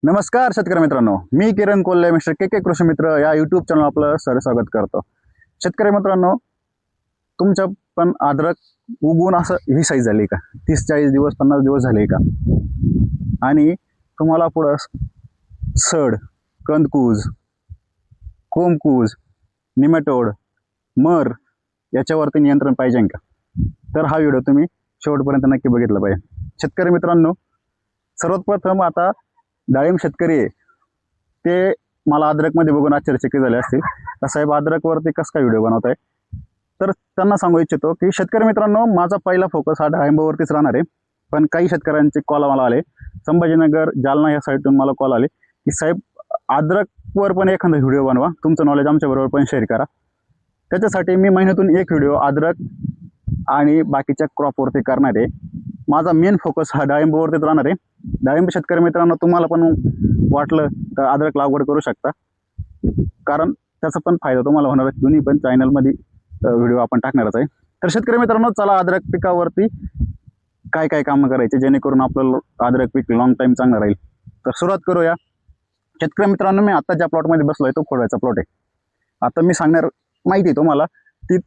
नमस्कार शेतकरी मित्रांनो, मी किरण कोल्हे मिस्टर के कृषी मित्र या यूट्यूब चॅनल आपलं स्वागत करतो। शेतकरी मित्रांनो, तुमच्या पण अद्रक उगवून असं ही साईज झाली का? 30-40 दिवस 50 दिवस झाले का? आणि तुम्हाला पुढं सड, कंदकूज, कोंबकूज, निमेटोड, मर याच्यावरती नियंत्रण पाहिजे का? तर हा व्हिडिओ तुम्ही शेवटपर्यंत नक्की बघितला पाहिजे। शेतकरी मित्रांनो, सर्वात प्रथम आता डाळिंब शेतकरी आहे ते मला अद्रकमध्ये बघून आश्चर्यचकित झाले असतील का साहेब अद्रकवरती कसं काय व्हिडिओ बनवताय? तर त्यांना सांगू इच्छितो की शेतकरी मित्रांनो, माझा पहिला फोकस हा डाळिंबावरतीच राहणार आहे। पण काही शेतकऱ्यांचे कॉल मला आले, संभाजीनगर, जालना या साईडतून मला कॉल आले की साहेब अद्रकवर पण एखादा व्हिडिओ बनवा, तुमचं नॉलेज आमच्याबरोबर पण शेअर करा। त्याच्यासाठी मी महिन्यातून एक व्हिडिओ अद्रक आणि बाकीच्या क्रॉपवरती करणार आहे। माझा मेन फोकस हा डाळिंबावरतीच राहणार आहे। डाळिंब शेतकरी मित्रांनो, तुम्हाला पण वाटलं तर अद्रक लागवड करू शकता, कारण त्याचा पण फायदा तुम्हाला होणार आहे। दोन्ही पण चॅनलमध्ये व्हिडिओ आपण टाकणारच आहे। तर शेतकरी मित्रांनो, चला अद्रक पिकावरती काय काय कामं करायचे जेणेकरून आपलं अद्रक पीक लॉंग टाईम चांगलं राहील। तर सुरुवात करूया। शेतकरी मित्रांनो, मी आता ज्या प्लॉटमध्ये बसलोय तो खोडव्याचा प्लॉट आहे। आता मी सांगणार माहिती तुम्हाला ती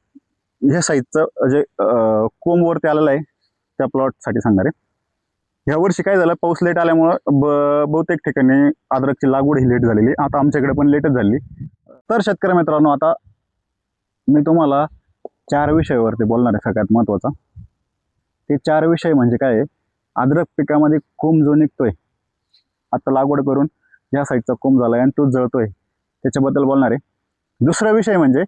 ह्या साईजचं जे कोंबवरती आलेलं आहे त्या प्लॉटसाठी सांगणार आहे। ह्या वर्षी काय झालं, पाऊस लेट आल्यामुळं बहुतेक ठिकाणी अद्रकची लागवड ही लेट झालेली, आता आमच्याकडे पण लेटच झाली। तर शेतकरी मित्रांनो, आता मी तुम्हाला 4 विषयावरती बोलणार आहे। सगळ्यात महत्त्वाचा ते 4 विषय म्हणजे काय आहे, अद्रक पिकामध्ये कोंब जो निघतोय, आता लागवड करून या साईडचा कोंब झालाय आणि तो जळतोय, त्याच्याबद्दल बोलणार आहे। दुसरा विषय म्हणजे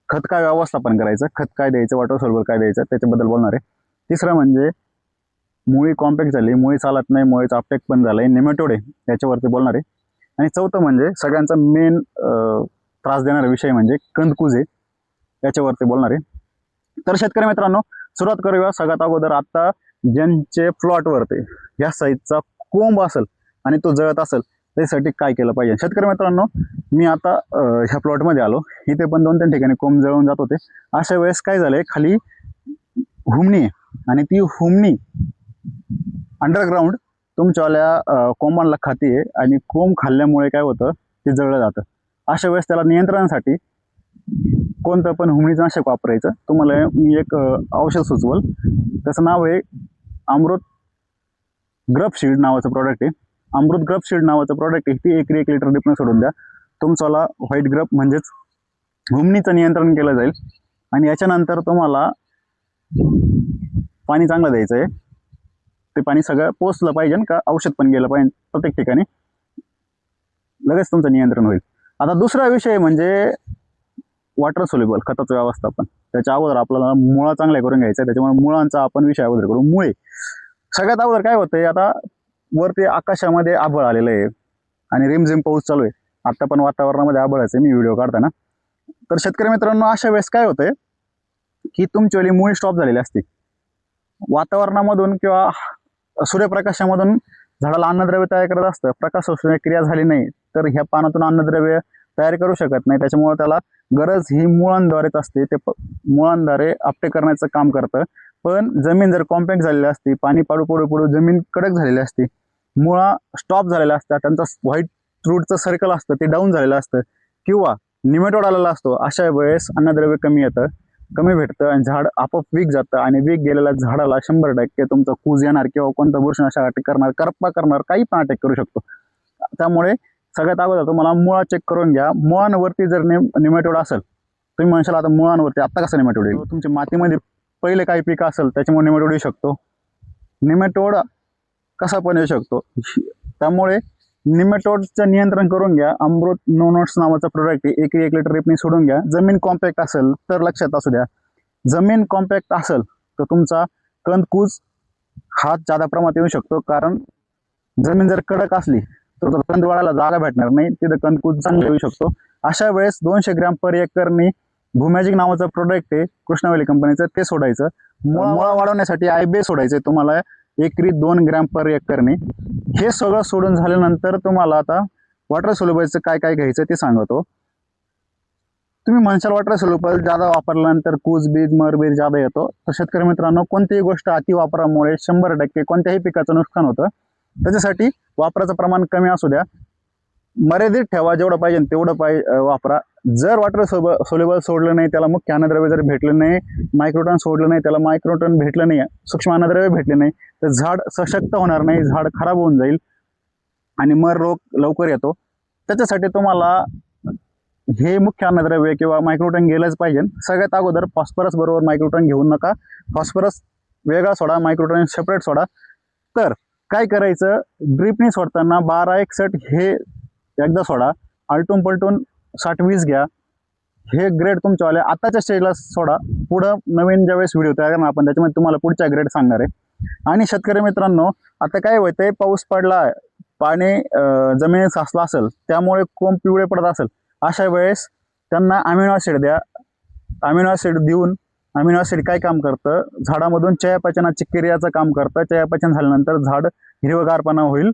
खत काय व्यवस्थापन करायचं, खत काय द्यायचं, वॉटर सोल्युबल काय द्यायचं, त्याच्याबद्दल बोलणार आहे। तिसरं म्हणजे मुळी कॉम्पॅक्ट झाली, मुळी चालत नाही, मुळीचा अपटेक पण झालाय, नेमॅटोड आहे, याच्यावरती बोलणार आहे। आणि चौथं म्हणजे सगळ्यांचा मेन त्रास देणारा विषय म्हणजे कंदकूज आहे, याच्यावरती बोलणार आहे। तर शेतकरी मित्रांनो, सुरुवात करूया। सगळ्यात अगोदर आता ज्यांचे प्लॉटवरती या साईजचा कोंब असेल आणि तो जळत असेल त्यासाठी काय केलं पाहिजे। शेतकरी मित्रांनो, मी आता ह्या प्लॉटमध्ये आलो, इथे पण 2-3 ठिकाणी कोंब जळून जात होते। अशा वेळेस काय झालंय, खाली हुमणी आहे आणि ती हुमणी अंडरग्राऊंड तुमच्यावाल्या कोंबांना खाते आणि कोंब खाल्ल्यामुळे काय होतं, ते जळलं जातं। अशा वेळेस त्याला नियंत्रणासाठी कोणतं पण हुमणीनाशक वापरायचं। तुम्हाला मी एक औषध सुचवल, त्याचं नाव आहे अमृत ग्रप शील्ड नावाचं प्रॉडक्ट आहे। अमृत ग्रप शील्ड नावाचं प्रॉडक्ट आहे, ती 1 लिटर डिपनं सोडून द्या, तुमचाला व्हाईट ग्रप म्हणजेच हुमणीचं नियंत्रण केलं जाईल। आणि याच्यानंतर तुम्हाला पाणी चांगलं द्यायचं आहे, ते पाणी सगळं पोचलं पाहिजे का औषध पण गेलं पाहिजे प्रत्येक ठिकाणी, लगेच तुमचं नियंत्रण होईल। आता दुसरा विषय म्हणजे वॉटर सोल्युबल खताचं व्यवस्थापन। त्याच्या अगोदर आपल्याला मुळा चांगल्या करून घ्यायचा आहे, त्याच्यामुळे मुळांचा आपण विषय अगोदर करू। मुळे सगळ्यात अगोदर काय होतंय, आता वरती आकाशामध्ये आभाळ आलेलं आहे आणि रिमझिम पाऊस चालू आहे, आता पण वातावरणामध्ये आभाळाचं मी व्हिडिओ काढताना। तर शेतकरी मित्रांनो, अशा वेळेस काय होतंय की तुमची मुळी स्टॉप झालेली असते। वातावरणामधून किंवा सूर्यप्रकाशामधून झाडाला अन्नद्रव्य तयार करत असतं, प्रकाश संश्लेषण क्रिया झाली नाही तर ह्या पानातून अन्नद्रव्य तयार करू शकत नाही, त्याच्यामुळे त्याला गरज ही मुळांद्वारेच असते। ते मुळांद्वारे आपटे करण्याचं काम करतं। पण जमीन जर कॉम्पॅक्ट झालेली असते, पाणी पाडू पडू पडू जमीन कडक झालेली असते, मुळा स्टॉप झालेला असतात, त्यांचा व्हाईट रूटचं सर्कल असतं ते डाऊन झालेलं असतं, किंवा निमेटोड आलेला असतो, अशा वेळेस अन्नद्रव्य कमी येतं, कमी भेटतं आणि झाड आपोआप वीक जातं। आणि वीक गेलेल्या झाडाला 100% तुमचा कूज येणार किंवा कोणता बुरशीनाशक अटॅक करणार, करपा करणार, काही पण अटॅक करू शकतो। त्यामुळे सगळ्यात अगोदर तुम्हाला मुळा चेक करून घ्या। मुळांवरती जर निमेटोड असेल, तुम्ही म्हणशाल आता मुळांवरती आता कसं निमेटोड येईल, तुमच्या मातीमध्ये पहिले काही पीक असेल त्याच्यामुळे निमेटोड येऊ शकतो, निमेटोड कसा पण येऊ शकतो। त्यामुळे निमेटोडचं नियंत्रण करून घ्या। अमृत नो नोट्स नावाचा प्रोडक्ट आहे, 1 लिटर रिपनी सोडून घ्या। जमीन कॉम्पॅक्ट असेल तर लक्षात असू द्या, जमीन कॉम्पॅक्ट असेल तर तुमचा कंदकूज हा जादा प्रमाणात येऊ शकतो, कारण जमीन जर कडक असली तर कंद वाढायला जागा भेटणार नाही, तिथं कंदकूज चांगला येऊ शकतो। अशा वेळेस 200 ग्रॅम पर एकरनी भूमॅजिक नावाचं प्रोडक्ट आहे कृष्णवेली कंपनीचं, ते सोडायचं। मुळा वाढवण्यासाठी आयबे सोडायचं तुम्हाला एकरी 2 ग्रॅम पर एकरनी। हे सगळं सोडून झाल्यानंतर तुम्हाला आता वॉटर सोल्युबलचं काय काय घ्यायचं ते सांगतो। तुम्ही म्हणशाल वॉटर सोल्युबल जादा वापरल्यानंतर कूज बीज मरबीज जादा येतो, तर शेतकरी मित्रांनो, कोणतीही गोष्ट अति वापरामुळे 100% कोणत्याही पिकाचं नुकसान होतं। त्याच्यासाठी वापराचं प्रमाण कमी असू द्या, मर्यादित ठेवा, जेवढं पाहिजे तेवढं वापरा. जर वॉटर सोल्युबल सोडलं नाही, त्याला मुख्य अन्नद्रव्य जर भेटलं नाही, मायक्रोटन सोडलं नाही, त्याला मायक्रोटन भेटलं नाही, सूक्ष्म अन्नद्रव्य भेटले नाही, तर झाड सशक्त होणार नाही, झाड खराब होऊन जाईल आणि मर रोग लवकर येतो. त्याच्यासाठी तुम्हाला हे मुख्य अन्नद्रव्य किंवा मायक्रोटन गेलंच पाहिजे. सगळ्यात अगोदर फॉस्फरस बरोबर मायक्रोटन घेऊ नका, फॉस्फरस वेगळा सोडा, मायक्रोटन सेपरेट सोडा. तर काय करायचं, ड्रिपनी सोडताना 12-61 हे एकदा सोडा, आलटून पलटून 60-20 घ्या. हे ग्रेड तुमच्यावाले आताच्या स्टेजला सोडा. पुढं नवीन ज्यावेळेस व्हिडिओ तयार करणार आपण त्याच्यामध्ये तुम्हाला पुढच्या ग्रेड सांगणार आहे. आणि शेतकरी मित्रांनो, आता काय होतंय, पाऊस पडला, पाणी जमिनीत साचलं असेल, त्यामुळे कोंब पिवळे पडत असेल, अशा वेळेस त्यांना अमिनो ॲसिड द्या. अमिनो ॲसिड देऊन, अमिनो ॲसिड काय काम करतं, झाडामधून चयापचनाची क्रियाचं काम करतं. चयापचन झाल्यानंतर झाड हिरवगारपणा होईल.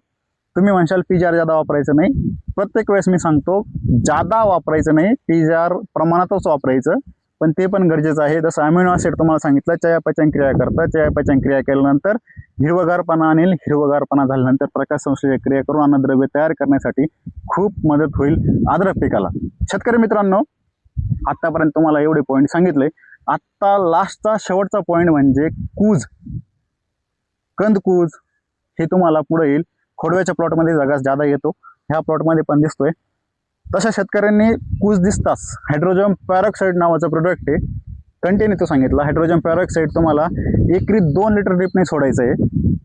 तुम्ही म्हणशाल पीजीआर जादा वापरायचं नाही. प्रत्येक वेळेस मी सांगतो जादा वापरायचं नाही, पीजीआर प्रमाणातच वापरायचं, पण ते पण गरजेचं आहे. जसं अमिनो ॲसिड तुम्हाला सांगितलं, चयापचन क्रिया करतं, चयापचन क्रिया केल्यानंतर हिरवगारपणा आणेल, हिरवगारपणा झाल्यानंतर प्रकाश संश्लेषण क्रिया करून अन्नद्रव्य तयार करण्यासाठी खूप मदत होईल अद्रक पिकाला. शेतकरी मित्रांनो, आतापर्यंत तुम्हाला एवढे पॉईंट सांगितले. आत्ता लास्टचा शेवटचा पॉईंट म्हणजे कूज, कंदकूज. हे तुम्हाला पुढे येईल. खोडव्याच्या प्लॉटमध्ये जगास जादा येतो, ह्या प्लॉटमध्ये पण दिसतोय. तशा शेतकऱ्यांनी कूज दिसताच हायड्रोजन पॅरॉक्साईड नावाचं प्रोडक्ट आहे, कंटिन्यू तो सांगितला. हायड्रोजन पॅरॉक्साईड तुम्हाला एकरी 2 लिटर ड्रिपने सोडायचं आहे.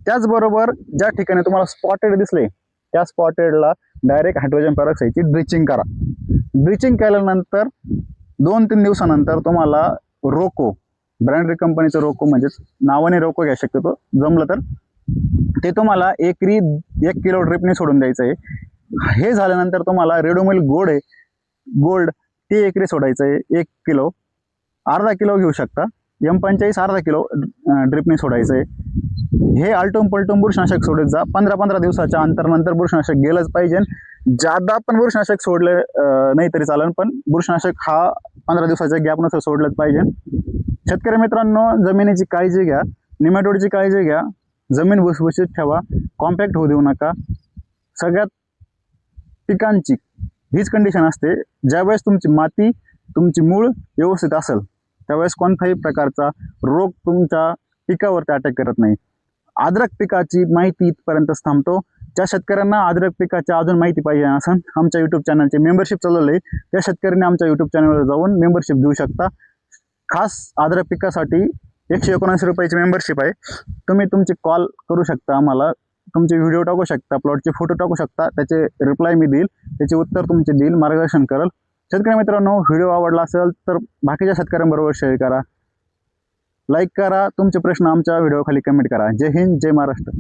त्याचबरोबर ज्या ठिकाणी तुम्हाला स्पॉटेड दिसले, त्या स्पॉटेडला डायरेक्ट हायड्रोजन पॅरॉक्साईडची ड्रिचिंग करा. ड्रिचिंग केल्यानंतर 2-3 दिवसानंतर तुम्हाला रोको, ब्रँड कंपनीचं रोको, म्हणजेच नावाने रोको घ्या शक्यतो, जमलं तर ते तुम्हाला एकरी 1 किलो ड्रिपने सोडून द्यायचं आहे. हे झाल्यानंतर तुम्हाला रेडोमिल गोल्ड ते एकरी सोडायचं आहे 1 किलो, अर्धा किलो घेऊ शकता. M45 अर्धा किलो ड्रिपने सोडायचं आहे. हे आलटून पलटून बुरशीनाशक सोडत जा. 15-15 दिवसाच्या अंतरानंतर बुरशीनाशक गेलंच पाहिजे. जादा पण बुरशीनाशक सोडले नाही तरी चालेल, पण बुरशीनाशक हा 15 दिवसाच्या गॅपनुसार सोडलंच पाहिजे. शेतकरी मित्रांनो, जमिनीची काळजी घ्या, निमॅटोडची काळजी घ्या, जमीन भुसभुशीत ठेवा, कॉम्पॅक्ट होऊ देऊ नका. सगळ्यात पिकांची हीच कंडिशन असते, ज्यावेळेस तुमची माती, तुमची मूळ व्यवस्थित असेल, त्यावेळेस कोणत्याही प्रकारचा रोग तुमच्या पिकावरती अटॅक करत नाही. अद्रक पिकाची माहिती इथपर्यंतच थांबतो. ज्या शेतकऱ्यांना अद्रक पिकाची अजून माहिती पाहिजे असेल, आमच्या यूट्यूब चॅनलचे मेंबरशिप चालवलं आहे, त्या शेतकऱ्यांनी आमच्या यूट्यूब चॅनलवर जाऊन मेंबरशिप घेऊ शकता. खास अद्रक पिकासाठी 179 रुपयाची मेंबरशिप आहे. तुम्ही तुमची कॉल करू शकता आम्हाला, तुमचे व्हिडिओ टाकू शकता, प्लॉटचे फोटो टाकू शकता, त्याचे रिप्लाय मी देईल, त्याचे उत्तर तुमचे देईल, मार्गदर्शन करेल. शेतकरी मित्रांनो, व्हिडिओ आवडला असेल तर बाकीच्या शेतकऱ्यांबरोबर शेअर करा, लाईक करा, तुमचे प्रश्न आमच्या व्हिडिओ खाली कमेंट करा. जय हिंद, जय महाराष्ट्र.